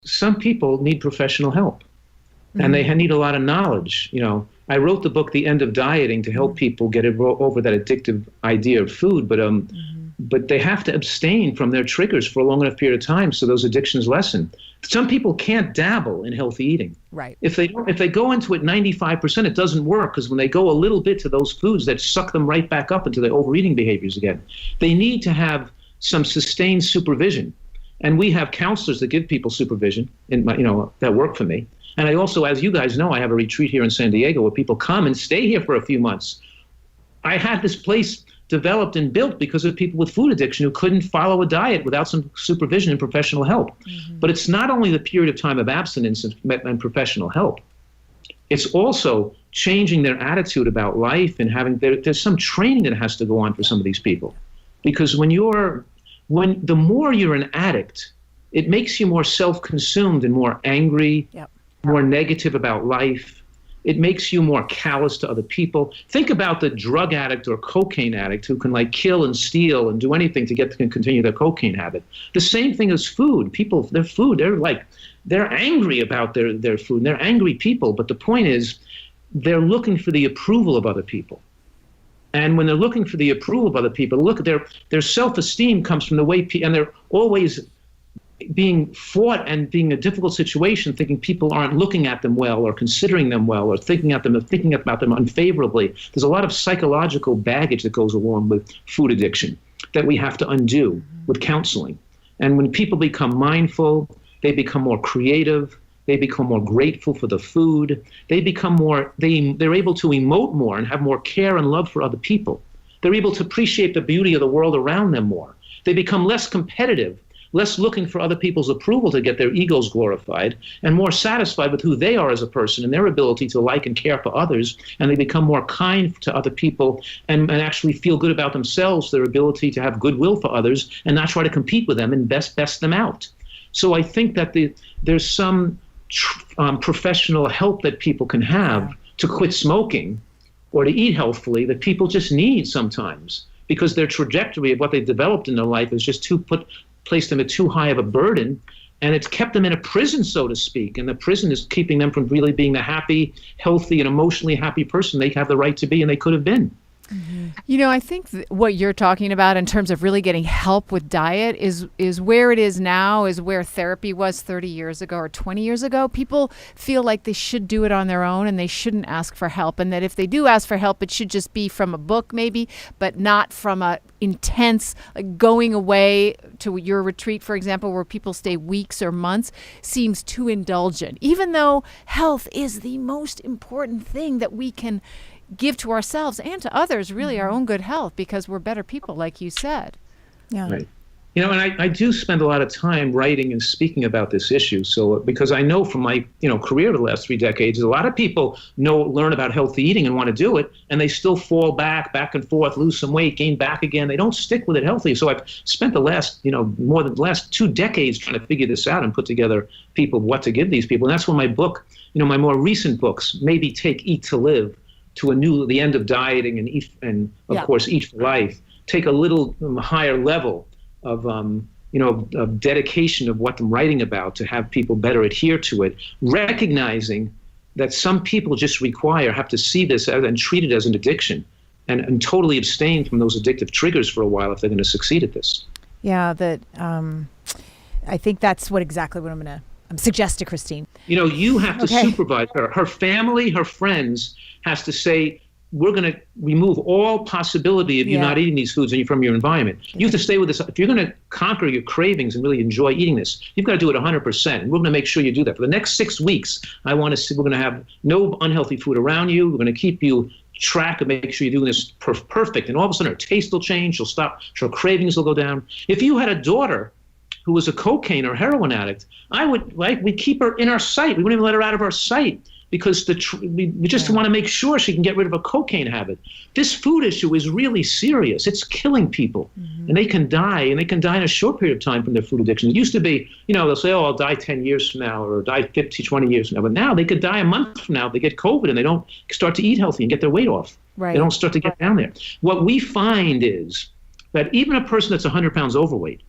some people need professional help. And they need a lot of knowledge. I wrote the book, The End of Dieting, to help people get over that addictive idea of food, but they have to abstain from their triggers for a long enough period of time so those addictions lessen. Some people can't dabble in healthy eating. Right. If they go into it 95%, it doesn't work, because when they go a little bit to those foods, that suck them right back up into their overeating behaviors again. They need to have some sustained supervision. And we have counselors that give people supervision that work for me. And I also, as you guys know, I have a retreat here in San Diego where people come and stay here for a few months. I had this place developed and built because of people with food addiction who couldn't follow a diet without some supervision and professional help. But it's not only the period of time of abstinence and professional help. It's also changing their attitude about life and there's some training that has to go on for some of these people. Because the more you're an addict, it makes you more self-consumed and more angry, more negative about life. It makes you more callous to other people. Think about the drug addict or cocaine addict who can kill and steal and do anything to continue their cocaine habit. The same thing as food. People, their food, they're angry about their food, and they're angry people. But the point is, they're looking for the approval of other people. And when they're looking for the approval of other people, look at their self-esteem comes from the way and they're always being fought and being a difficult situation, thinking people aren't looking at them well or considering them well or thinking about them unfavorably. There's a lot of psychological baggage that goes along with food addiction that we have to undo with counseling. And when people become mindful, they become more creative, they become more grateful for the food, they become they're able to emote more and have more care and love for other people. They're able to appreciate the beauty of the world around them more. They become less competitive, less looking for other people's approval to get their egos glorified, and more satisfied with who they are as a person and their ability to like and care for others. And they become more kind to other people and actually feel good about themselves, their ability to have goodwill for others and not try to compete with them and best them out. So I think that there's some professional help that people can have to quit smoking or to eat healthfully that people just need sometimes, because their trajectory of what they've developed in their life is just placed them at too high of a burden, and it's kept them in a prison, so to speak. And the prison is keeping them from really being the happy, healthy, and emotionally happy person they have the right to be and they could have been. I think what you're talking about in terms of really getting help with diet is where it is now, is where therapy was 30 years ago or 20 years ago. People feel like they should do it on their own and they shouldn't ask for help. And that if they do ask for help, it should just be from a book maybe, but not from a intense, going away to your retreat, for example, where people stay weeks or months, seems too indulgent. Even though health is the most important thing that we can give to ourselves and to others, really, our own good health, because we're better people, like you said. Yeah. Right. And I do spend a lot of time writing and speaking about this issue. So because I know from my career the last 3 decades, a lot of people learn about healthy eating and want to do it, and they still fall back and forth, lose some weight, gain back again. They don't stick with it healthy. So I've spent the last, more than the last 2 decades trying to figure this out and put together what to give these people. And that's when my book, my more recent books, maybe take Eat to Live to the end of dieting and of course Eat for Life, take a little higher level of of dedication of what I'm writing about to have people better adhere to it, recognizing that some people just have to see this and treat it as an addiction and totally abstain from those addictive triggers for a while if they're going to succeed at this. Yeah, I think that's exactly what I'm suggest to Christine. You have to supervise her. Her family, her friends has to say, we're going to remove all possibility of you not eating these foods from your environment. You have to stay with this. If you're going to conquer your cravings and really enjoy eating this, you've got to do it 100%. And we're going to make sure you do that. For the next 6 weeks, we're going to have no unhealthy food around you. We're going to keep you track and make sure you're doing this perfect. And all of a sudden her taste will change. She'll stop. Her cravings will go down. If you had a daughter who was a cocaine or heroin addict, we'd keep her in our sight. We wouldn't even let her out of our sight, because we just want to make sure she can get rid of a cocaine habit. This food issue is really serious. It's killing people, and they can die in a short period of time from their food addiction. It used to be, they'll say, I'll die 10 years from now or die 50, 20 years from now. But now they could die a month from now if they get COVID and they don't start to eat healthy and get their weight off. Right. They don't start to get down there. What we find is that even a person that's 100 pounds overweight,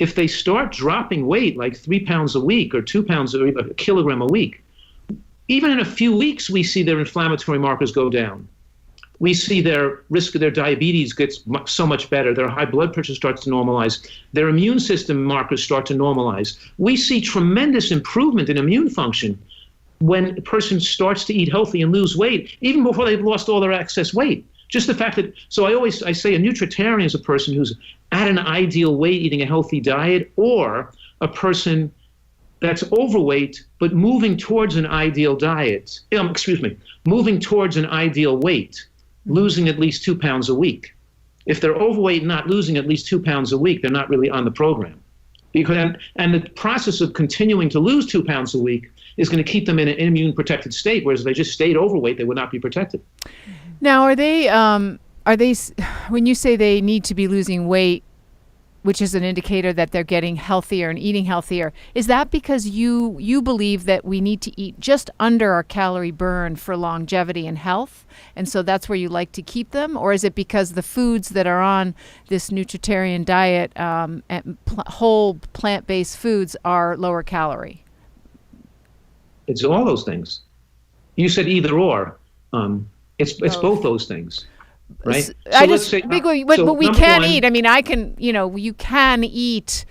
if they start dropping weight like 3 pounds a week or 2 pounds or a kilogram a week, even in a few weeks, we see their inflammatory markers go down. We see their risk of their diabetes gets so much better. Their high blood pressure starts to normalize. Their immune system markers start to normalize. We see tremendous improvement in immune function when a person starts to eat healthy and lose weight, even before they've lost all their excess weight. Just the fact that, so I say a nutritarian is a person who's at an ideal weight eating a healthy diet, or a person that's overweight but moving towards an ideal diet, moving towards an ideal weight, losing at least 2 pounds a week. If they're overweight and not losing at least 2 pounds a week, they're not really on the program. Because, and the process of continuing to lose 2 pounds a week is going to keep them in an immune protected state, whereas if they just stayed overweight, they would not be protected. Now, are they, when you say they need to be losing weight, which is an indicator that they're getting healthier and eating healthier, is that because you believe that we need to eat just under our calorie burn for longevity and health, and so that's where you like to keep them? Or is it because the foods that are on this Nutritarian diet, whole plant-based foods, are lower calorie? It's all those things. You said either or. It's both those things. Right. So but we can eat. I mean, you can eat.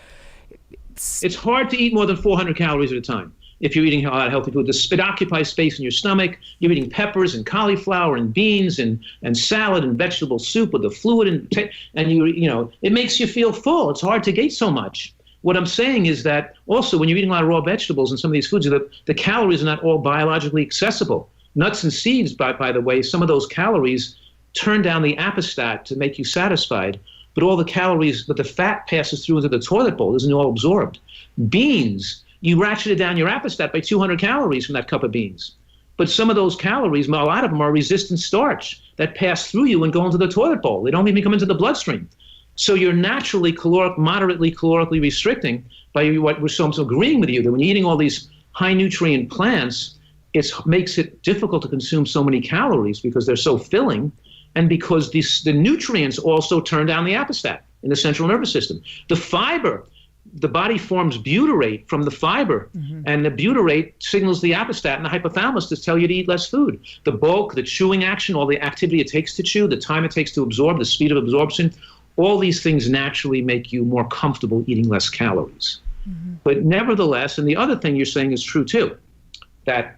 It's hard to eat more than 400 calories at a time if you're eating a lot of healthy food. It occupies space in your stomach. You're eating peppers and cauliflower and beans and salad and vegetable soup with the fluid and it makes you feel full. It's hard to eat so much. What I'm saying is that also when you're eating a lot of raw vegetables and some of these foods, the calories are not all biologically accessible. Nuts and seeds, by the way, some of those calories turn down the appestat to make you satisfied, but all the calories, but the fat passes through into the toilet bowl, isn't all absorbed. Beans, you ratcheted down your appestat by 200 calories from that cup of beans. But some of those calories, a lot of them are resistant starch that pass through you and go into the toilet bowl. They don't even come into the bloodstream. So you're naturally moderately calorically restricting by what we're so agreeing with you, that when you're eating all these high nutrient plants, it makes it difficult to consume so many calories because they're so filling. And because the nutrients also turn down the appestat in the central nervous system. The fiber, the body forms butyrate from the fiber, and the butyrate signals the appestat and the hypothalamus to tell you to eat less food. The bulk, the chewing action, all the activity it takes to chew, the time it takes to absorb, the speed of absorption, all these things naturally make you more comfortable eating less calories. But nevertheless, and the other thing you're saying is true too, that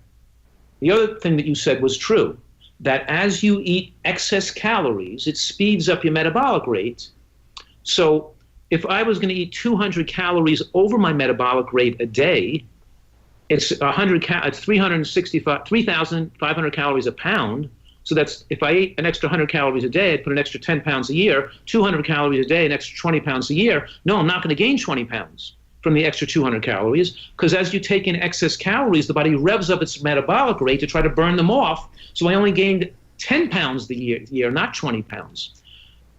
the other thing that you said was true, that as you eat excess calories, it speeds up your metabolic rate. So if I was going to eat 200 calories over my metabolic rate a day, it's 3,500 calories a pound. So that's, if I ate an extra 100 calories a day, I'd put an extra 10 pounds a year, 200 calories a day, an extra 20 pounds a year. No, I'm not going to gain 20 pounds from the extra 200 calories, because as you take in excess calories, the body revs up its metabolic rate to try to burn them off. So I only gained 10 pounds the year, not 20 pounds.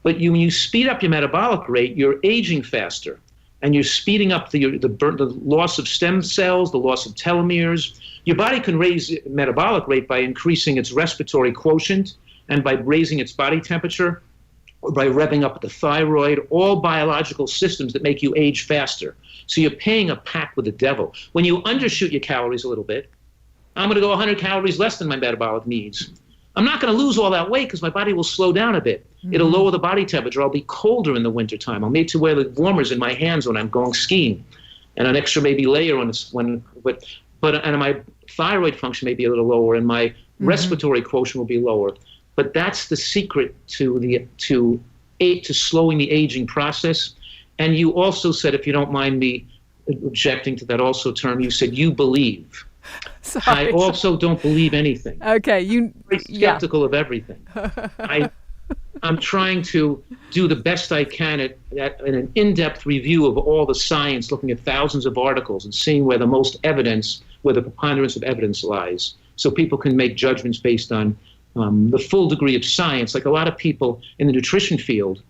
But when you speed up your metabolic rate, you're aging faster, and you're speeding up the loss of stem cells, the loss of telomeres. Your body can raise metabolic rate by increasing its respiratory quotient and by raising its body temperature, or by revving up the thyroid, all biological systems that make you age faster. So you're paying a pact with the devil. When you undershoot your calories a little bit, I'm going to go 100 calories less than my metabolic needs. I'm not going to lose all that weight because my body will slow down a bit. It'll lower the body temperature. I'll be colder in the wintertime. I'll need to wear the warmers in my hands when I'm going skiing, and an extra maybe layer on this and my thyroid function may be a little lower, and my respiratory quotient will be lower. But that's the secret to slowing the aging process. And you also said, if you don't mind me objecting to that also term, you said you believe. Sorry. I also don't believe anything. Okay, I'm very skeptical of everything. I'm trying to do the best I can in an in-depth review of all the science, looking at thousands of articles and seeing where the most evidence, where the preponderance of evidence lies, so people can make judgments based on the full degree of science. Like a lot of people in the nutrition field,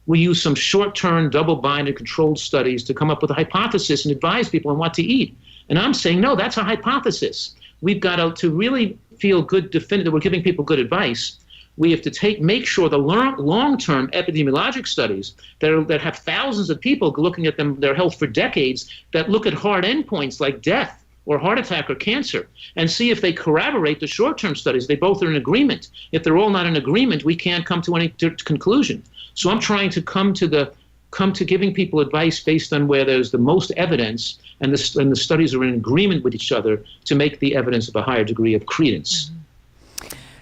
we use some short-term, double-blinded, controlled studies to come up with a hypothesis and advise people on what to eat. And I'm saying, no, that's a hypothesis. We've got to really feel good, definitive, we're giving people good advice. We have to make sure the long-term epidemiologic studies that have thousands of people looking at their health for decades, that look at hard endpoints like death or heart attack or cancer, and see if they corroborate the short-term studies. They both are in agreement. If they're all not in agreement, we can't come to any conclusion. So I'm trying to come to giving people advice based on where there's the most evidence, and the studies are in agreement with each other to make the evidence of a higher degree of credence.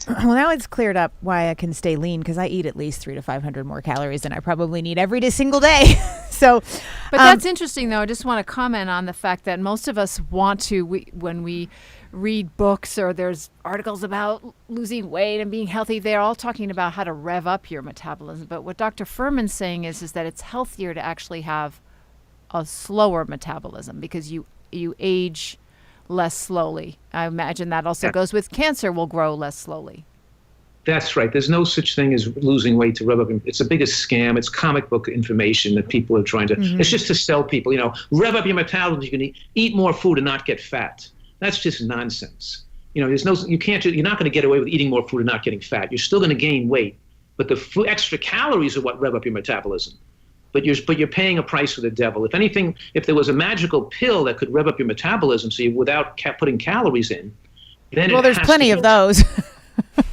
Well, now it's cleared up why I can stay lean, because I eat at least 300 to 500 more calories than I probably need every single day. So, but that's interesting, though. I just want to comment on the fact that most of us want to, when we read books or there's articles about losing weight and being healthy, they're all talking about how to rev up your metabolism. But what Dr. Fuhrman's saying is that it's healthier to actually have a slower metabolism, because you age less slowly. I imagine that also goes with cancer, will grow less slowly. That's right. There's no such thing as losing weight to rev up. It's the biggest scam. It's comic book information that people are trying to, it's just to sell people, rev up your metabolism. You can eat more food and not get fat. That's just nonsense. You're not going to get away with eating more food and not getting fat. You're still going to gain weight, but the extra calories are what rev up your metabolism. But you're paying a price for the devil. If anything, if there was a magical pill that could rev up your metabolism, without putting calories in, then there's plenty of those.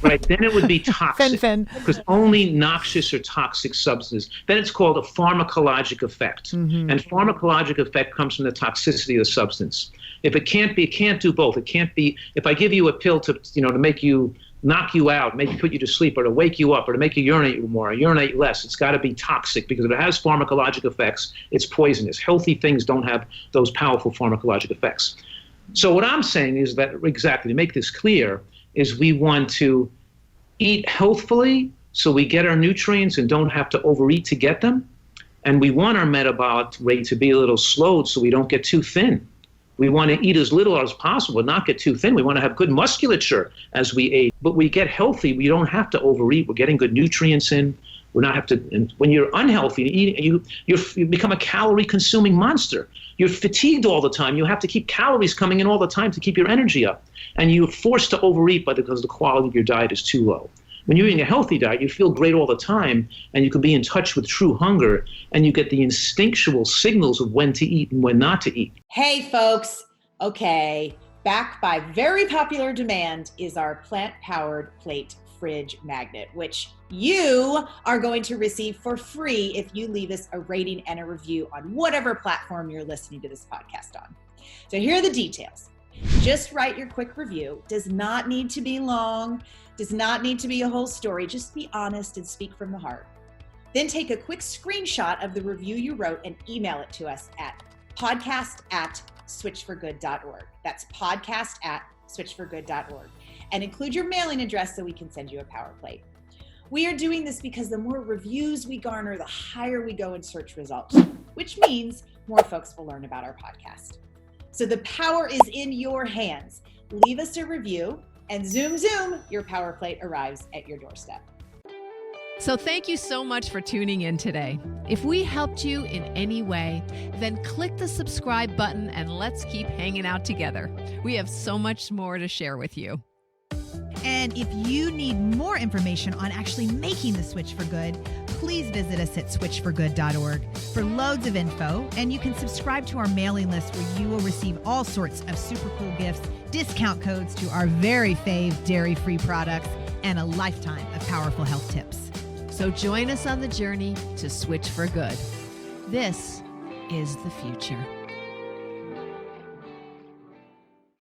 Right, then it would be toxic. Fin. Because only noxious or toxic substances. Then it's called a pharmacologic effect. And pharmacologic effect comes from the toxicity of the substance. If it can't do both. It can't be, if I give you a pill to make you, knock you out, maybe put you to sleep, or to wake you up, or to make you urinate more, or urinate less, it's got to be toxic, because if it has pharmacologic effects, it's poisonous. Healthy things don't have those powerful pharmacologic effects. So what I'm saying is that, exactly, to make this clear, is we want to eat healthfully so we get our nutrients and don't have to overeat to get them. And we want our metabolic rate to be a little slowed so we don't get too thin. We want to eat as little as possible, not get too thin. We want to have good musculature as we age. But we get healthy, we don't have to overeat. We're getting good nutrients in. We're not have to. And when you're unhealthy, you become a calorie-consuming monster. You're fatigued all the time. You have to keep calories coming in all the time to keep your energy up. And you're forced to overeat because the quality of your diet is too low. When you're eating a healthy diet, you feel great all the time, and you can be in touch with true hunger, and you get the instinctual signals of when to eat and when not to eat. Hey, folks. Okay, back by very popular demand is our plant-powered plate fridge magnet, which you are going to receive for free if you leave us a rating and a review on whatever platform you're listening to this podcast on. So here are the details. Just write your quick review. Does not need to be long, does not need to be a whole story. Just be honest and speak from the heart. Then take a quick screenshot of the review you wrote and email it to us at podcast@switchforgood.org. That's podcast@switchforgood.org. And include your mailing address so we can send you a power plate. We are doing this because the more reviews we garner, the higher we go in search results, which means more folks will learn about our podcast. So the power is in your hands. Leave us a review, and zoom, your power plate arrives at your doorstep. So thank you so much for tuning in today. If we helped you in any way, then click the subscribe button and let's keep hanging out together. We have so much more to share with you. And if you need more information on actually making the switch for good, please visit us at switchforgood.org for loads of info. And you can subscribe to our mailing list where you will receive all sorts of super cool gifts, discount codes to our very fave dairy-free products, and a lifetime of powerful health tips. So join us on the journey to switch for good. This is the future.